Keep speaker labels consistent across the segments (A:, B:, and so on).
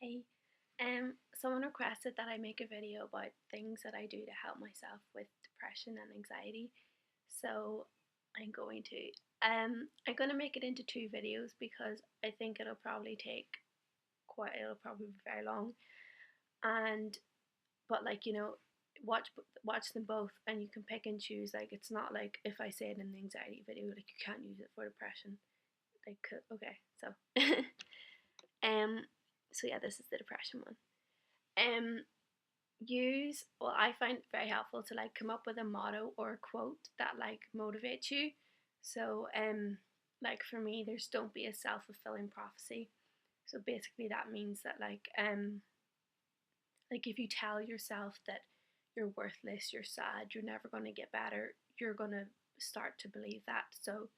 A: Hey, someone requested that I make a video about things that I do to help myself with depression and anxiety. So I'm going to. I'm gonna make it into two videos because I think it'll probably be very long. And but watch them both and you can pick and choose. Like it's not like if I say it in the anxiety video, like you can't use it for depression. Like okay, so um, so yeah, this is the depression one. Um, I find it very helpful to like come up with a motto or a quote that like motivates you. So like for me there's don't be a self-fulfilling prophecy. So basically that means that like if you tell yourself that you're worthless, you're sad, you're never going to get better, you're going to start to believe that. So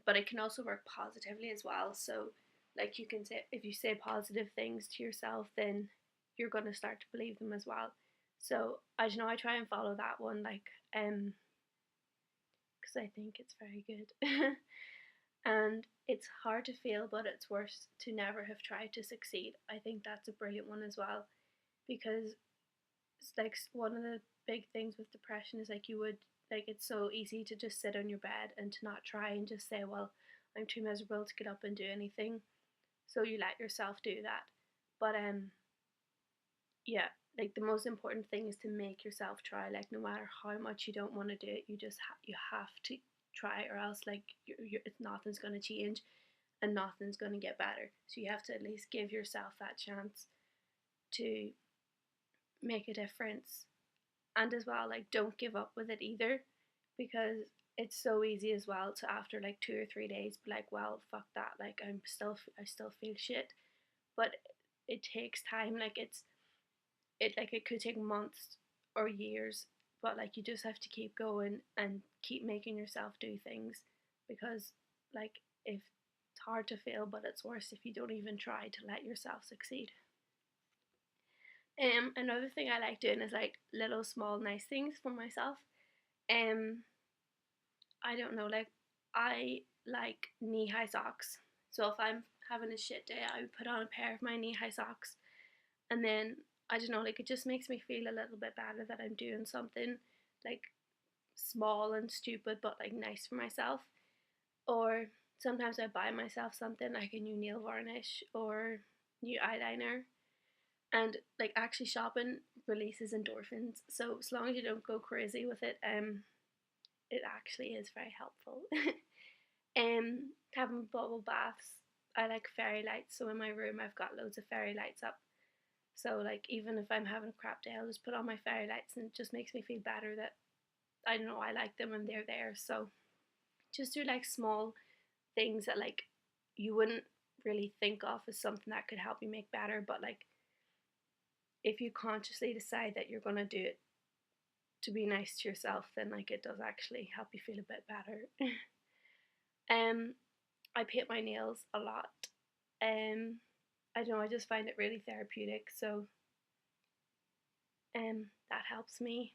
A: but it can also work positively as well. So like you can say, if you say positive things to yourself, then you're going to start to believe them as well. So I don't know, I try and follow that one, like because I think it's very good. And it's hard to fail, but it's worse to never have tried to succeed. I think that's a brilliant one as well, because it's like one of the big things with depression is like you would like it's so easy to just sit on your bed and to not try and just say, well, I'm too miserable to get up and do anything. So you let yourself do that. But yeah, like the most important thing is to make yourself try. Like no matter how much you don't want to do it, you have to try, or else like it's nothing's gonna change and nothing's gonna get better. So you have to at least give yourself that chance to make a difference. And as well, like don't give up with it either, because it's so easy as well to after like 2 or 3 days be like, well, fuck that, like I still feel shit. But it takes time. Like it could take months or years, but like you just have to keep going and keep making yourself do things, because like if it's hard to fail, but it's worse if you don't even try to let yourself succeed. Another thing I like doing is like little small nice things for myself. Um, I don't know, like I like knee high socks. So if I'm having a shit day, I would put on a pair of my knee high socks, and then I don't know, like it just makes me feel a little bit better that I'm doing something like small and stupid, but like nice for myself. Or sometimes I buy myself something like a new nail varnish or new eyeliner, and like actually shopping releases endorphins. So as long as you don't go crazy with it, it actually is very helpful. Having bubble baths. I like fairy lights, so in my room I've got loads of fairy lights up. So like even if I'm having a crap day, I'll just put on my fairy lights, and it just makes me feel better that I don't know, I like them and they're there. So just do like small things that like you wouldn't really think of as something that could help you make better, but like if you consciously decide that you're gonna do it to be nice to yourself, then like it does actually help you feel a bit better. um, I paint my nails a lot. Um, I don't know, I just find it really therapeutic, so that helps me.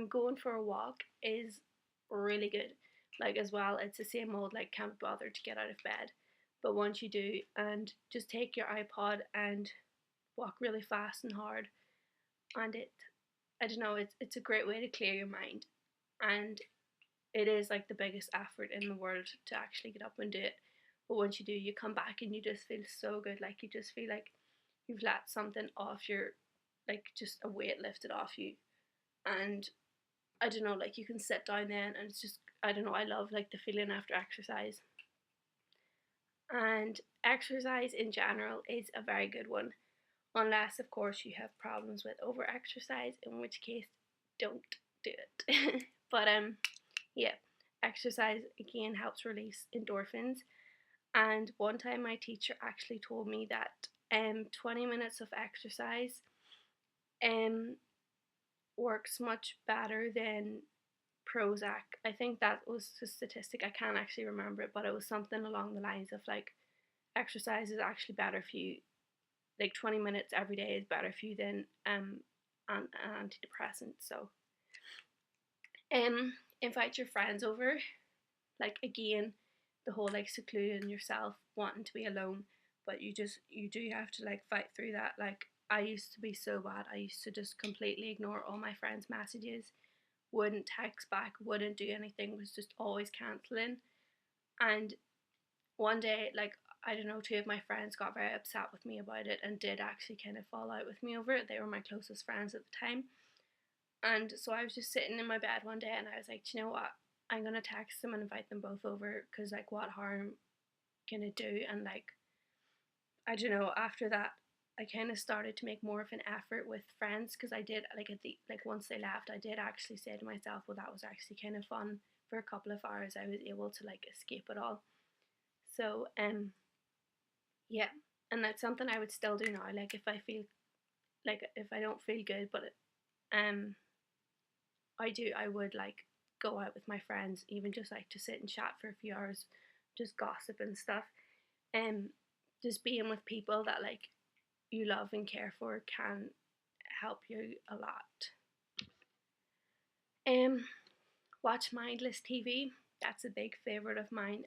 A: Going for a walk is really good. Like as well, it's the same old like can't bother to get out of bed, but once you do, and just take your iPod and walk really fast and hard, and I don't know, it's a great way to clear your mind, and it is like the biggest effort in the world to actually get up and do it. But once you do, you come back and you just feel so good. Like you just feel like you've let something off your, like just a weight lifted off you. And I don't know, like you can sit down then and it's just, I don't know, I love like the feeling after exercise. And exercise in general is a very good one, unless of course you have problems with over exercise, in which case don't do it. But yeah, exercise again helps release endorphins. And one time my teacher actually told me that 20 minutes of exercise um works much better than Prozac. I think that was a statistic. I can't actually remember it, but it was something along the lines of like exercise is actually better for you. Like 20 minutes every day is better for you than an antidepressant. So invite your friends over. Like again, the whole like secluding yourself, wanting to be alone. but you do have to like fight through that. Like I used to be so bad. I used to just completely ignore all my friends' messages, wouldn't text back, wouldn't do anything, was just always cancelling. And one day, like, I don't know, two of my friends got very upset with me about it and did actually kind of fall out with me over it. They were my closest friends at the time. And so I was just sitting in my bed one day and I was like, do you know what? I'm going to text them and invite them both over because, like, what harm can it do? And, like, I don't know, after that, I kind of started to make more of an effort with friends because I did, like, once they left, I did actually say to myself, well, that was actually kind of fun. For a couple of hours, I was able to, like, escape it all. So, yeah, and that's something I would still do now. Like, if I don't feel good, but um, I would like go out with my friends, even just like to sit and chat for a few hours, just gossip and stuff. Um, just being with people that like you love and care for can help you a lot. Um, watch mindless TV. That's a big favorite of mine.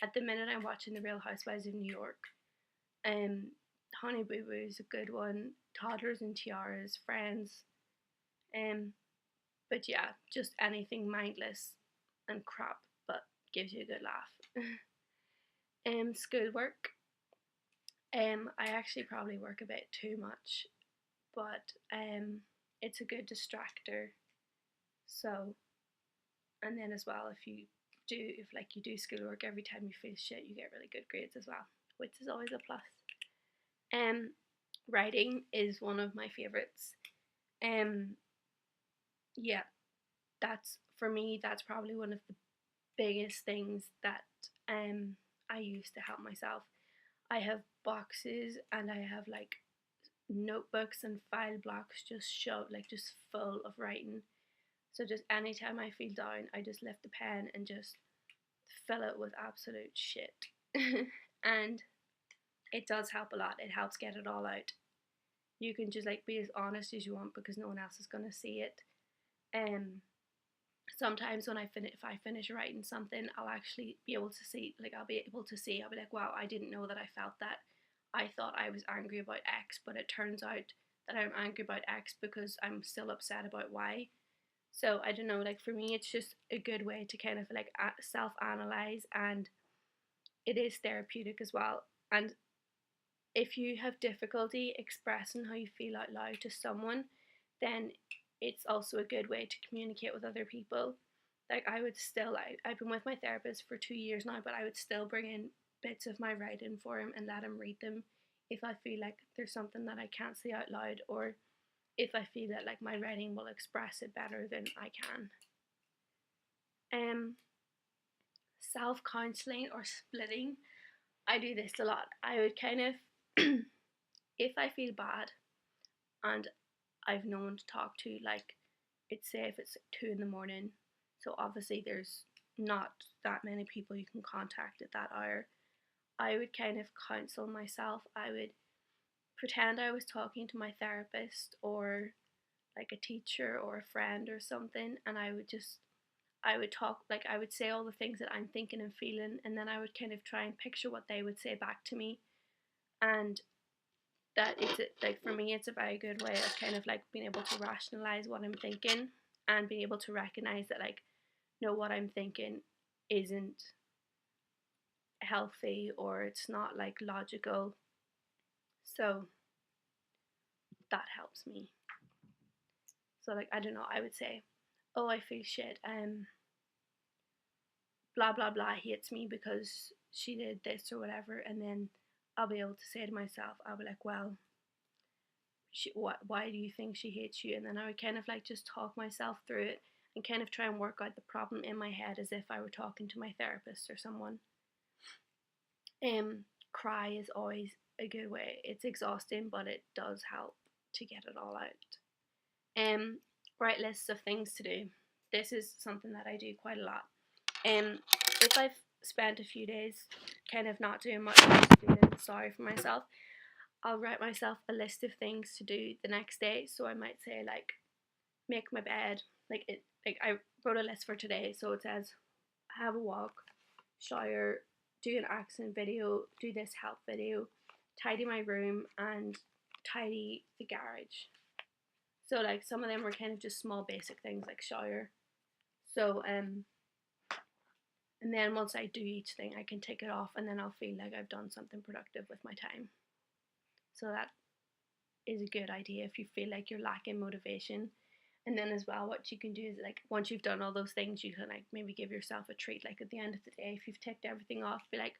A: At the minute I'm watching The Real Housewives of New York. Um, Honey Boo Boo is a good one. Toddlers and Tiaras, Friends. Um, but yeah, just anything mindless and crap, but gives you a good laugh. Schoolwork. I actually probably work a bit too much, but it's a good distractor. So, and then as well, if like you do schoolwork every time you feel shit, you get really good grades as well, which is always a plus. Um, writing is one of my favorites. Um, yeah, that's for me. That's probably one of the biggest things that I use to help myself. I have boxes and I have like notebooks and file blocks just shoved, like just full of writing. So just anytime I feel down, I just lift the pen and just fill it with absolute shit. And it does help a lot. It helps get it all out. You can just like be as honest as you want because no one else is gonna see it. Um, Sometimes when if I finish writing something, I'll actually be able to see, like I'll be able to see, I'll be like, wow, I didn't know that I felt that. I thought I was angry about X, but it turns out that I'm angry about X because I'm still upset about Y. So I don't know, like for me, it's just a good way to kind of like self analyze, and it is therapeutic as well. And if you have difficulty expressing how you feel out loud to someone, then it's also a good way to communicate with other people. Like I would still, I've been with my therapist for 2 years now, but I would still bring in bits of my writing for him and let him read them if I feel like there's something that I can't say out loud, or if I feel that like my writing will express it better than I can. Um, Self counseling or splitting. I do this a lot. I would kind of, if I feel bad and I've no one to talk to, like it's say if it's 2 in the morning, so obviously there's not that many people you can contact at that hour. I would kind of counsel myself. I would pretend I was talking to my therapist or like a teacher or a friend or something, and I would talk, like I would say all the things that I'm thinking and feeling, and then I would kind of try and picture what they would say back to me. And that it's like for me, it's a very good way of kind of like being able to rationalize what I'm thinking and being able to recognize that like no, what I'm thinking isn't healthy or it's not like logical. So that helps me. So like I don't know, I would say, oh, I feel shit. Blah blah blah hates me because she did this or whatever, and then I'll be able to say to myself, I'll be like, well, why do you think she hates you? And then I would kind of like just talk myself through it and kind of try and work out the problem in my head as if I were talking to my therapist or someone. Cry is always a good way. It's exhausting, but it does help to get it all out. Write lists of things to do. This is something that I do quite a lot. If I've spent a few days kind of not doing much, feeling sorry for myself, I'll write myself a list of things to do the next day. So I might say like make my bed, like I wrote a list for today. So it says have a walk, shower, do an accent video, do this help video, tidy my room, and tidy the garage. So like some of them were kind of just small basic things like shower. So and then once I do each thing, I can tick it off, and then I'll feel like I've done something productive with my time. So that is a good idea if you feel like you're lacking motivation. And then as well, what you can do is like once you've done all those things, you can like maybe give yourself a treat. Like at the end of the day, if you've ticked everything off, be like,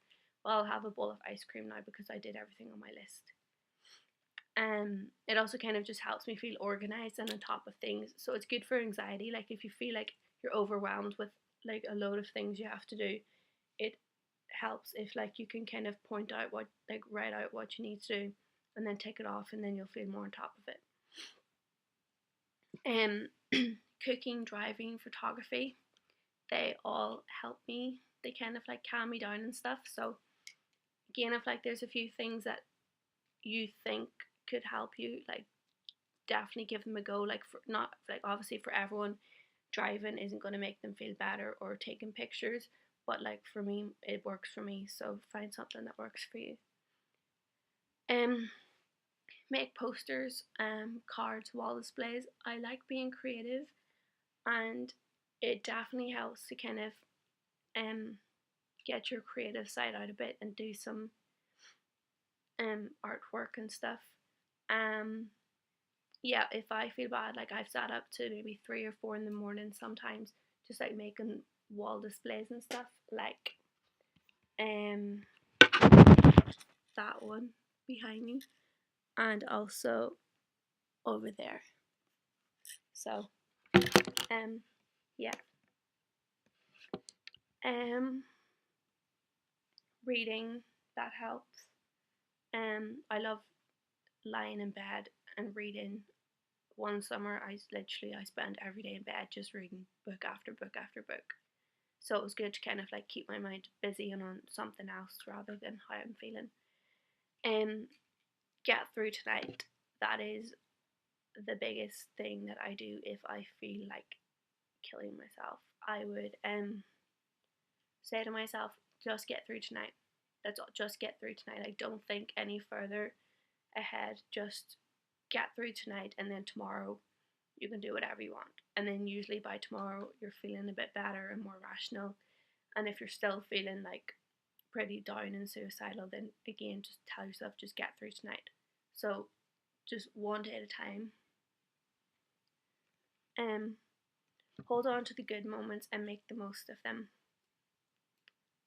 A: well, I'll have a bowl of ice cream now because I did everything on my list. It also kind of just helps me feel organized and on top of things. So it's good for anxiety. Like if you feel like you're overwhelmed with like a load of things you have to do, it helps if like you can kind of point out what, like write out what you need to do and then tick it off, and then you'll feel more on top of it. Cooking, driving, photography, they all help me. They kind of like calm me down and stuff. So again, if like there's a few things that you think could help you, like definitely give them a go. Like for not like obviously for everyone, driving isn't going to make them feel better, or taking pictures, but like for me it works for me, so find something that works for you. Make posters, cards, wall displays. I like being creative, and it definitely helps to kind of get your creative side out a bit and do some artwork and stuff. Yeah, if I feel bad, like I've sat up to maybe 3 or 4 in the morning sometimes, just like making wall displays and stuff, like that one behind me, and also over there. So yeah. Reading, that helps. I love lying in bed and reading. One summer I spent every day in bed just reading book after book after book. So it was good to kind of like keep my mind busy and on something else rather than how I'm feeling. Get through tonight. That is the biggest thing that I do if I feel like killing myself. I would say to myself, just get through tonight. That's all, just get through tonight. Like don't think any further ahead. Just get through tonight, and then tomorrow you can do whatever you want. And then usually by tomorrow you're feeling a bit better and more rational. And if you're still feeling like pretty down and suicidal, then again just tell yourself just get through tonight. So just one day at a time. Hold on to the good moments and make the most of them.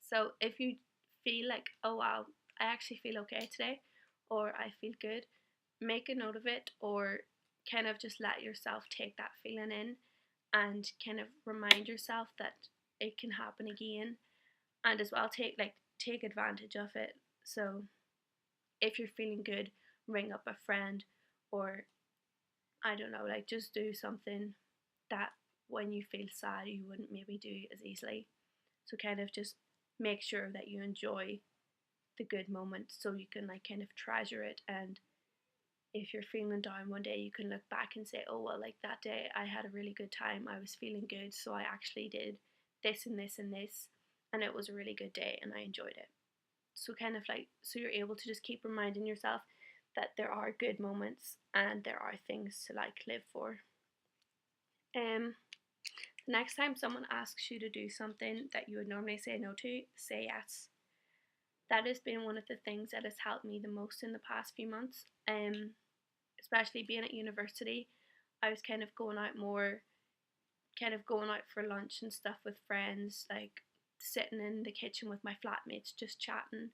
A: So if you feel like, oh wow, I actually feel okay today, or I feel good, make a note of it, or kind of just let yourself take that feeling in and kind of remind yourself that it can happen again, and as well take advantage of it. So if you're feeling good, ring up a friend, or I don't know, like just do something that when you feel sad you wouldn't maybe do as easily. So kind of just make sure that you enjoy the good moments so you can like kind of treasure it. And if you're feeling down one day, you can look back and say, oh well, like that day I had a really good time, I was feeling good, so I actually did this and this and this, and it was a really good day and I enjoyed it. So kind of like, so you're able to just keep reminding yourself that there are good moments and there are things to like live for. The next time someone asks you to do something that you would normally say no to, say yes. That has been one of the things that has helped me the most in the past few months. Especially being at university, I was kind of going out more, kind of going out for lunch and stuff with friends, like sitting in the kitchen with my flatmates just chatting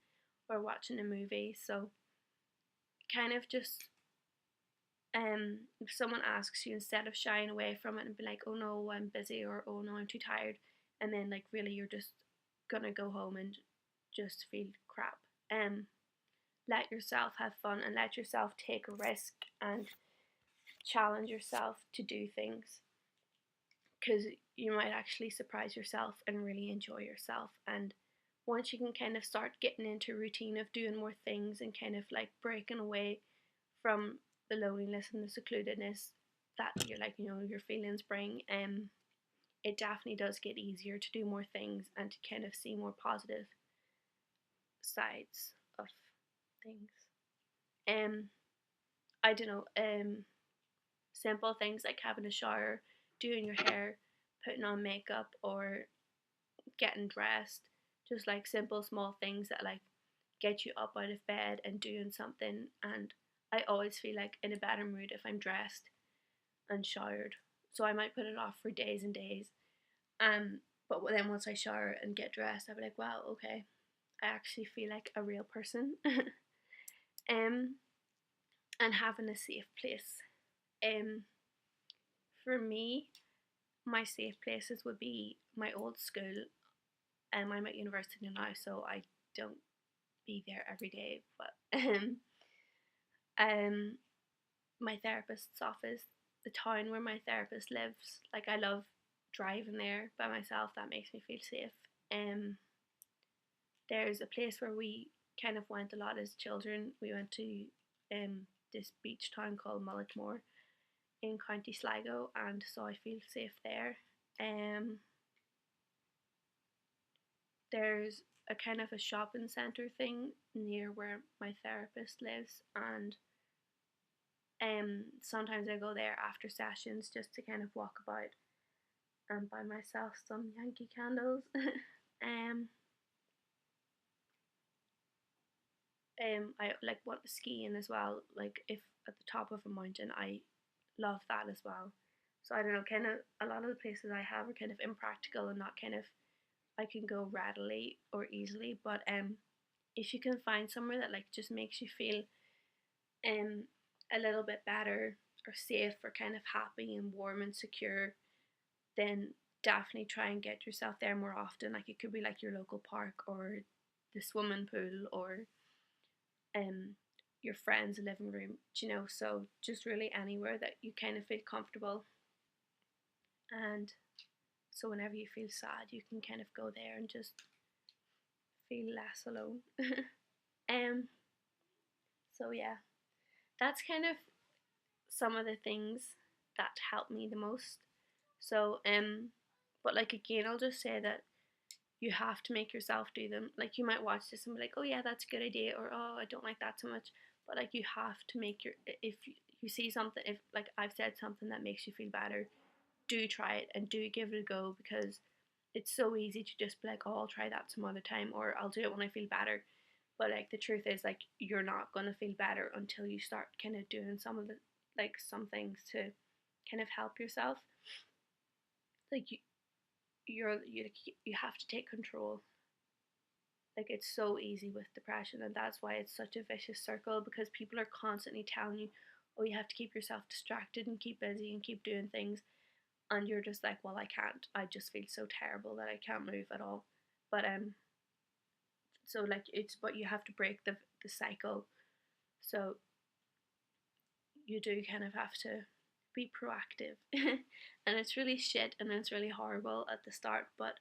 A: or watching a movie. So kind of just if someone asks you, instead of shying away from it and be like, oh no, I'm busy, or oh no, I'm too tired, and then like really you're just gonna go home and just feel crap. Let yourself have fun and let yourself take a risk and challenge yourself to do things, because you might actually surprise yourself and really enjoy yourself. And once you can kind of start getting into a routine of doing more things and kind of like breaking away from the loneliness and the secludedness that you're like, your feelings bring, it definitely does get easier to do more things and to kind of see more positive sides of things. Um, I don't know. Simple things like having a shower, doing your hair, putting on makeup, or getting dressed. Just like simple small things that like get you up out of bed and doing something. And I always feel like in a better mood if I'm dressed and showered. So I might put it off for days and days. Um, but then once I shower and get dressed, I'll be like, wow, okay, I actually feel like a real person. um, and having a safe place. Um, for me, my safe places would be my old school. I'm at university now, so I don't be there every day. But um, my therapist's office, the town where my therapist lives. Like I love driving there by myself. That makes me feel safe. Um, there's a place where we kind of went a lot as children. We went to this beach town called Mulletmore in County Sligo, and so I feel safe there. Um, there's a kind of a shopping centre thing near where my therapist lives, and sometimes I go there after sessions just to kind of walk about and buy myself some Yankee candles. um, I like want skiing as well. Like if at the top of a mountain, I love that as well. So I don't know, kind of a lot of the places I have are kind of impractical and not kind of I can go readily or easily. But if you can find somewhere that like just makes you feel um a little bit better or safe or kind of happy and warm and secure, then definitely try and get yourself there more often. Like it could be like your local park or the swimming pool or um your friend's living room, you know. So just really anywhere that you kind of feel comfortable, and so whenever you feel sad you can kind of go there and just feel less alone. um so yeah, that's kind of some of the things that help me the most. So but like again, I'll just say that you have to make yourself do them. Like you might watch this and be like, oh yeah, that's a good idea, or oh, I don't like that so much. But like you have to make your, if you see something, if like I've said something that makes you feel better, do try it and do give it a go, because it's so easy to just be like, oh, I'll try that some other time, or I'll do it when I feel better. But like the truth is, like you're not gonna feel better until you start kind of doing some of the like some things to kind of help yourself. Like you have to take control. Like it's so easy with depression, and that's why it's such a vicious circle, because people are constantly telling you, oh, you have to keep yourself distracted and keep busy and keep doing things, and you're just like, well, I can't. I just feel so terrible that I can't move at all. But so like it's, but you have to break the cycle. So you do kind of have to be proactive. And it's really shit and it's really horrible at the start, but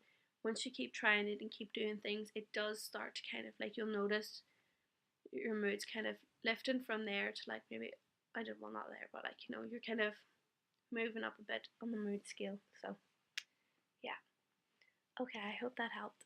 A: once you keep trying it and keep doing things, it does start to kind of like, you'll notice your mood's kind of lifting from there to like maybe, I don't, well, not there, but like, you know, you're kind of moving up a bit on the mood scale. So yeah, okay, I hope that helped.